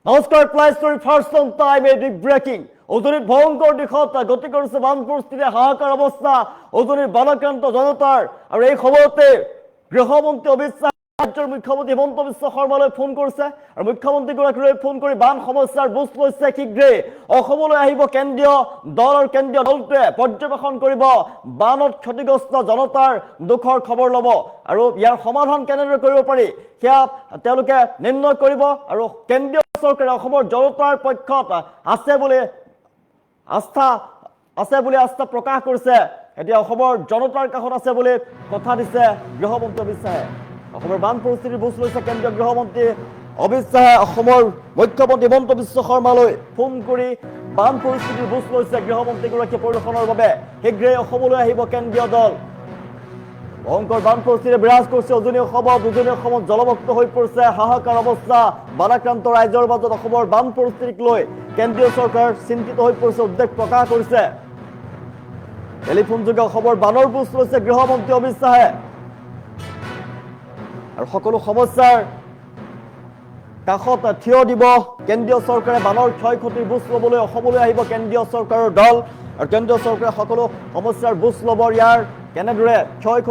নমস্কাৰ ply story first on time A breaking উজনিত ভয়ংকৰ দিশত গতি কৰিছে বান পৰিস্থিতিৰ হাহাকাৰ অৱস্থা উজনিৰ বানাক্ৰান্ত জনতাৰ আৰু এই খবৰতে গৃহমন্ত্ৰী অমিত শ্বাহ ৰাজ্যৰ মুখ্যমন্ত্ৰী হিমন্ত বিশ্ব শৰ্মালৈ ফোন কৰিছে আৰু মুখ্যমন্ত্ৰীগৰাকীলৈ ফোন কৰি বান সমস্যাৰ বুজ লৈছে শীঘ্ৰেই অসমলৈ আহিব কেন্দ্ৰীয় দল আৰু কেন্দ্ৰীয় দলটোৱে পৰ্যবেক্ষণ কৰিব বানত ক্ষতিগ্ৰস্ত জনতাৰ দুখৰ খবৰ ল'ব আৰু ইয়াৰ সমাধান কেনেদৰে কৰিব পাৰি সেয়া তেওঁলোকে নিৰ্ণয় কৰিব আৰু কেন্দ্ৰীয় চৰকাৰে অসমৰ জনতাৰ পক্ষত আছে বুলি আস্থা প্ৰকাশ কৰিছে এতিয়া অসমৰ জনতাৰ কাষত আছে বুলি কথা দিছে গৃহমন্ত্ৰী অমিত শ্বাহে অসমৰ বান পৰিস্থিতিৰ বুজ লৈছে কেন্দ্ৰীয় গৃহমন্ত্ৰী অমিত শ্বাহে অসমৰ মুখ্যমন্ত্ৰী হিমন্ত বিশ্ব শৰ্মালৈ ফোন কৰি বান পৰিস্থিতিৰ বুজ লৈছে গৃহমন্ত্ৰীগৰাকীয়ে পৰিদৰ্শনৰ বাবে শীঘ্ৰেই অসমলৈ আহিব কেন্দ্ৰীয় দল ভয়ংকৰ বান পৰিস্থিতিৰে বিৰাজ কৰিছে উজনি অসমত জলমগ্ন হৈ পৰিছে হাহাকাৰ অৱস্থা বানাক্ৰান্ত ৰাইজৰ মাজত অসমৰ বান পৰিস্থিতিক লৈ কেন্দ্ৰীয় চৰকাৰ চিন্তিত হৈ পৰিছে উদ্বেগ প্ৰকাশ কৰিছে টেলিফোন যোগে অসমৰ বানৰ বুজ লৈছে গৃহমন্ত্ৰী অমিত শ্বাহে আৰু সকলো সমস্যাৰ কাষত থিয় দিব কেন্দ্ৰীয় চৰকাৰে বানৰ ক্ষয় ক্ষতিৰ বুজ ল'বলৈ অসমলৈ আহিব কেন্দ্ৰীয় চৰকাৰৰ দল আৰু কেন্দ্ৰীয় চৰকাৰে সকলো সমস্যাৰ বুজ ল'ব ইয়াৰ কেনেদৰে ক্ষয়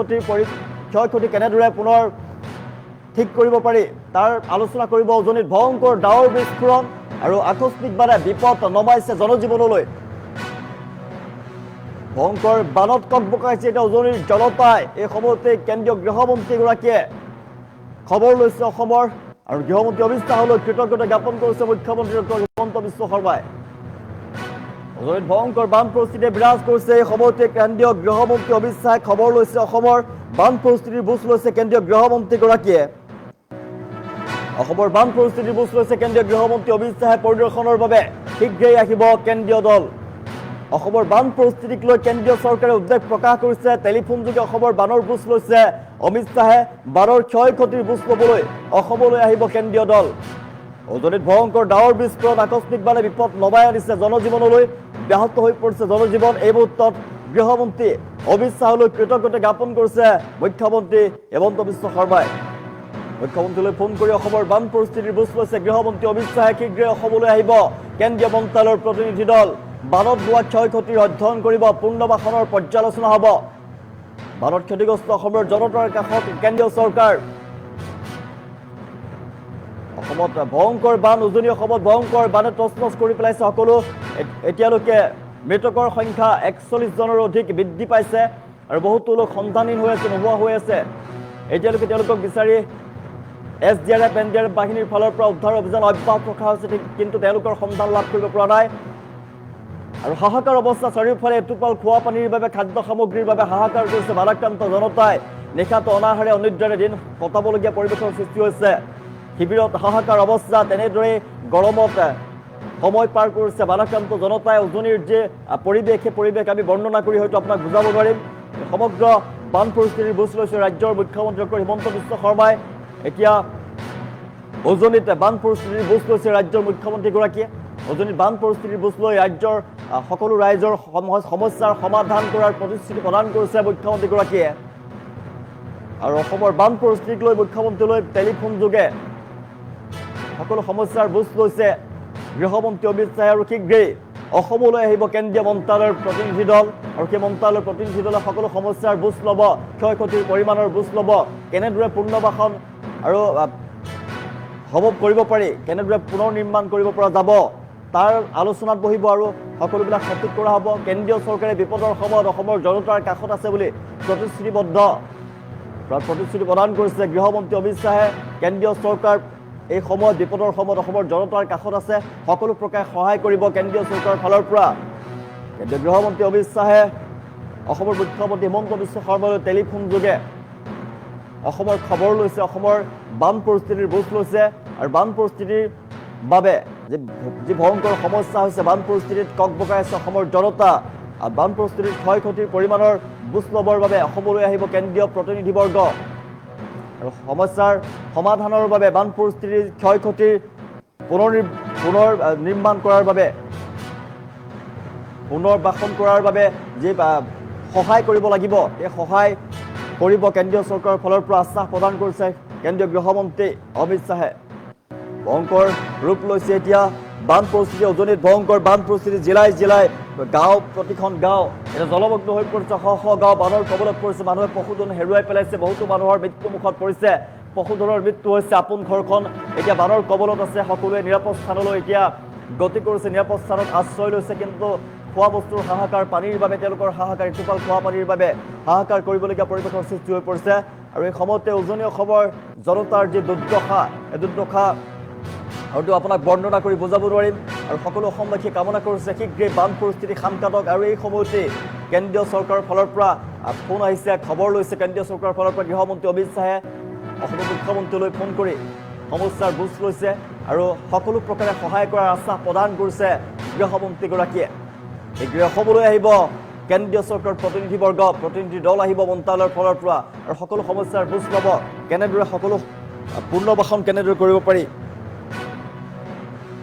ক্ষতি কেনেদৰে পুনৰ ঠিক কৰিব পাৰি তাৰ আলোচনা কৰিব উজনিত ভয়ংকৰ ডাৱৰ বিস্ফোৰণ আৰু আকস্মিকভাৱে বিপদ নমাইছে জনজীৱনলৈ ভয়ংকৰ বানত ককবকাইছে এতিয়া উজনিৰ জনতাই এই সময়তে কেন্দ্ৰীয় গৃহমন্ত্ৰীগৰাকীয়ে খবৰ লৈছে অসমৰ আৰু গৃহমন্ত্ৰী অমিত শ্বাহলৈ কৃতজ্ঞতা জ্ঞাপন কৰিছে মুখ্যমন্ত্ৰী ডক্টৰ হিমন্ত বিশ্ব শৰ্মাই উজনিত ভয়ংকৰ বান পৰিস্থিতিয়ে বিৰাজ কৰিছে এই সময়তে কেন্দ্ৰীয় গৃহমন্ত্ৰী অমিত শ্বাহে খবৰ লৈছে অসমৰ বান পৰিস্থিতিৰ বুজ লৈছে কেন্দ্ৰীয় গৃহমন্ত্ৰীগৰাকীয়ে অসমৰ বান পৰিস্থিতিৰ বুজ লৈছে কেন্দ্ৰীয় গৃহমন্ত্ৰী অমিত শ্বাহে পৰিদৰ্শনৰ বাবে শীঘ্ৰেই আহিব কেন্দ্ৰীয় দল অসমৰ বান পৰিস্থিতিক লৈ কেন্দ্ৰীয় চৰকাৰে উদ্বেগ প্ৰকাশ কৰিছে টেলিফোন যোগে অসমৰ বানৰ বুজ লৈছে অমিত শ্বাহে বানৰ ক্ষয় ক্ষতিৰ বুজ ল'বলৈ অসমলৈ আহিব কেন্দ্ৰীয় দল উজনিত ভয়ংকৰ ডাৱৰ বিস্ফোৰণ আকস্মিকভাৱে বিপদ নমাই আনিছে জনজীৱনলৈ ব্যাহত হৈ পৰিছে জনজীৱন এই মুহূৰ্তত গৃহমন্ত্ৰী অমিত শ্বাহলৈ কৃতজ্ঞতা জ্ঞাপন কৰিছে মুখ্যমন্ত্ৰী হিমন্ত বিশ্ব শৰ্মাই মুখ্যমন্ত্ৰীলৈ ফোন কৰি অসমৰ বান পৰিস্থিতিৰ বুজ লৈছে গৃহমন্ত্ৰী অমিত শ্বাহে শীঘ্ৰেই অসমলৈ আহিব কেন্দ্ৰীয় মন্ত্ৰালয়ৰ প্ৰতিনিধি দল বানত হোৱা ক্ষয় ক্ষতিৰ অধ্যয়ন কৰিব পুনৰ্বাসনৰ পৰ্যালোচনা হ'ব বানত ক্ষতিগ্ৰস্ত অসমৰ জনতাৰ কাষত কেন্দ্ৰীয় চৰকাৰ অসমত ভয়ংকৰ বান উজনি অসমত ভয়ংকৰ বানে তছনছ কৰি পেলাইছে সকলো এতিয়ালৈকে মৃতকৰ সংখ্যা ৪১ জনৰ অধিক বৃদ্ধি পাইছে আৰু বহুতো লোক সন্ধানহীন হৈ আছে নোহোৱা হৈ আছে এতিয়ালৈকে তেওঁলোকক বিচাৰি SDRF NDRF বাহিনীৰ ফালৰ পৰা উদ্ধাৰ অভিযান অব্যাহত ৰখা হৈছে কিন্তু তেওঁলোকৰ সন্ধান লাভ কৰিব পৰা নাই আৰু হাহাকাৰ অৱস্থা চাৰিওফালে এটোপাল খোৱা পানীৰ বাবে খাদ্য সামগ্ৰীৰ বাবে হাহাকাৰ কৰিছে বানাক্ৰান্ত জনতাই নিশাটো অনাহাৰে অনিদ্ৰাৰে দিন কটাবলগীয়া পৰিৱেশৰ সৃষ্টি হৈছে শিবিৰত হাহাকাৰ অৱস্থা তেনেদৰে গৰমত সময় পাৰ কৰিছে বানাক্ৰান্ত জনতাই উজনিৰ যে পৰিৱেশ সেই পৰিৱেশ আমি বৰ্ণনা কৰি হয়তো আপোনাক বুজাব নোৱাৰিম সমগ্ৰ বান পৰিস্থিতিৰ বুজ লৈছে ৰাজ্যৰ মুখ্যমন্ত্ৰী ডক্টৰ হিমন্ত বিশ্ব শৰ্মাই এতিয়া উজনিত বান পৰিস্থিতিৰ বুজ লৈছে ৰাজ্যৰ মুখ্যমন্ত্ৰীগৰাকীয়ে উজনিত বান পৰিস্থিতিৰ বুজ লৈ ৰাজ্যৰ সকলো ৰাইজৰ সমস্যাৰ সমাধান কৰাৰ প্ৰতিশ্ৰুতি প্ৰদান কৰিছে মুখ্যমন্ত্ৰীগৰাকীয়ে আৰু অসমৰ বান পৰিস্থিতিক লৈ মুখ্যমন্ত্ৰীলৈ টেলিফোন যোগে সকলো সমস্যাৰ বুজ লৈছে গৃহমন্ত্ৰী অমিত শ্বাহে আৰু শীঘ্ৰেই অসমলৈ আহিব কেন্দ্ৰীয় মন্ত্ৰালয়ৰ প্ৰতিনিধি দল আৰু সেই মন্ত্ৰালয়ৰ প্ৰতিনিধি দলে সকলো সমস্যাৰ বুজ ল'ব ক্ষয় ক্ষতিৰ পৰিমাণৰ বুজ ল'ব কেনেদৰে পুনৰ্বাসন আৰু সম্ভৱ কৰিব পাৰি কেনেদৰে পুনৰ নিৰ্মাণ কৰিব পৰা যাব তাৰ আলোচনাত বহিব আৰু সকলোবিলাক সঠিক কৰা হ'ব কেন্দ্ৰীয় চৰকাৰে বিপদৰ সময়ত অসমৰ জনতাৰ কাষত আছে বুলি প্ৰতিশ্ৰুতি প্ৰদান কৰিছে গৃহমন্ত্ৰী অমিত শ্বাহে কেন্দ্ৰীয় চৰকাৰ এই সময়ত বিপদৰ সময়ত অসমৰ জনতাৰ কাষত আছে সকলো প্ৰকাৰে সহায় কৰিব কেন্দ্ৰীয় চৰকাৰৰ ফালৰ পৰা কেন্দ্ৰীয় গৃহমন্ত্ৰী অমিত শ্বাহে অসমৰ মুখ্যমন্ত্ৰী হিমন্ত বিশ্ব শৰ্মালৈ টেলিফোন যোগে অসমৰ খবৰ লৈছে অসমৰ বান পৰিস্থিতিৰ বুজ লৈছে আৰু বান পৰিস্থিতিৰ বাবে যি ভয়ংকৰ সমস্যা হৈছে বান পৰিস্থিতিত ককবকাই আছে অসমৰ জনতা আৰু বান পৰিস্থিতিৰ ক্ষয় ক্ষতিৰ পৰিমাণৰ বুজ ল'বৰ বাবে অসমলৈ আহিব কেন্দ্ৰীয় প্ৰতিনিধিবৰ্গ আৰু সমস্যাৰ সমাধানৰ বাবে বান পৰিস্থিতিৰ ক্ষয় ক্ষতিৰ পুনৰ নিৰ্মাণ কৰাৰ বাবে পুনৰ্বাসন কৰাৰ বাবে যি সহায় কৰিব লাগিব এই সহায় কৰিব কেন্দ্ৰীয় চৰকাৰৰ ফালৰ পৰা আশ্বাস প্ৰদান কৰিছে কেন্দ্ৰীয় গৃহমন্ত্ৰী অমিত শ্বাহে ভয়ংকৰ ৰূপ লৈছে এতিয়া বান পৰিস্থিতি উজনিত ভয়ংকৰ বান পৰিস্থিতি জিলাই জিলাই গাঁও প্ৰতিখন গাঁও এটা জলমগ্ন হৈ পৰিছে শ শ গাঁও বানৰ কবলত পৰিছে মানুহে পশুধন হেৰুৱাই পেলাইছে বহুতো মানুহৰ মৃত্যুমুখত পৰিছে পশুধনৰ মৃত্যু হৈছে আপোন ঘৰখন এতিয়া বানৰ কবলত আছে সকলোৱে নিৰাপদ স্থানলৈ এতিয়া গতি কৰিছে নিৰাপদ স্থানত আশ্ৰয় লৈছে কিন্তু খোৱা বস্তুৰ হাহাকাৰ পানীৰ বাবে তেওঁলোকৰ হাহাকাৰ ইটোপাল খোৱা পানীৰ বাবে হাহাকাৰ কৰিবলগীয়া পৰিৱেশৰ সৃষ্টি হৈ পৰিছে আৰু এই সময়তে উজনি অসমৰ জনতাৰ যি দুৰ্দশা এই দুৰ্দশা হয়তো আপোনাক বৰ্ণনা কৰি বুজাব নোৱাৰিম আৰু সকলো অসমবাসীয়ে কামনা কৰিছে শীঘ্ৰেই বান পৰিস্থিতি শাম কাটক আৰু এই সময়তে কেন্দ্ৰীয় চৰকাৰৰ ফালৰ পৰা ফোন আহিছে খবৰ লৈছে কেন্দ্ৰীয় চৰকাৰৰ ফালৰ পৰা গৃহমন্ত্ৰী অমিত শ্বাহে অসমৰ মুখ্যমন্ত্ৰীলৈ ফোন কৰি সমস্যাৰ বুজ লৈছে আৰু সকলো প্ৰকাৰে সহায় কৰাৰ আশ্বাস প্ৰদান কৰিছে গৃহমন্ত্ৰীগৰাকীয়ে এই গৃহসভালৈ আহিব কেন্দ্ৰীয় চৰকাৰৰ প্ৰতিনিধি দল আহিব মন্ত্ৰালয়ৰ ফালৰ পৰা আৰু সকলো সমস্যাৰ বুজ ল'ব কেনেদৰে সকলো পুনৰ্বাসন কেনেদৰে কৰিব পাৰি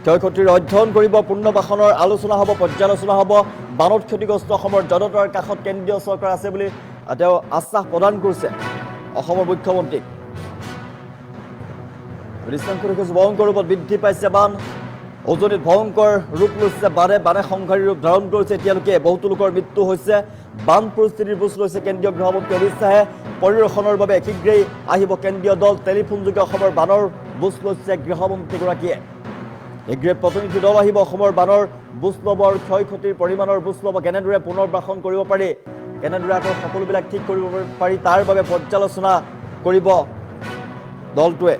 ক্ষয়ক্ষতিৰ অধ্যয়ন কৰিব পুনৰ্বাসনৰ আলোচনা হ'ব পৰ্যালোচনা হ'ব বানত ক্ষতিগ্ৰস্ত অসমৰ জনতাৰ কাষত কেন্দ্ৰীয় চৰকাৰ আছে বুলি তেওঁ আশ্বাস প্ৰদান কৰিছে অসমৰ মুখ্যমন্ত্ৰীক ভয়ংকৰ ৰূপত বৃদ্ধি পাইছে বান উজনিত ভয়ংকৰ ৰূপ লৈছে বানে সংঘাৰী ৰূপ ধাৰণ কৰিছে এতিয়ালৈকে বহুতো লোকৰ মৃত্যু হৈছে বান পৰিস্থিতিৰ বুজ লৈছে কেন্দ্ৰীয় গৃহমন্ত্ৰী অমিত শ্বাহে পৰিদৰ্শনৰ বাবে শীঘ্ৰেই আহিব কেন্দ্ৰীয় দল টেলিফোনযোগে অসমৰ বানৰ বুজ লৈছে গৃহমন্ত্ৰীগৰাকীয়ে শীঘ্ৰে প্ৰতিনিধি দল আহিব অসমৰ বানৰ বুজ ল'ব আৰু ক্ষয়ক্ষতিৰ পৰিমাণৰ বুজ ল'ব কেনেদৰে পুনৰ্বাসন কৰিব পাৰি কেনেদৰে আকৌ সকলোবিলাক ঠিক কৰিব পাৰি তাৰ বাবে পৰ্যালোচনা কৰিব দলটোৱে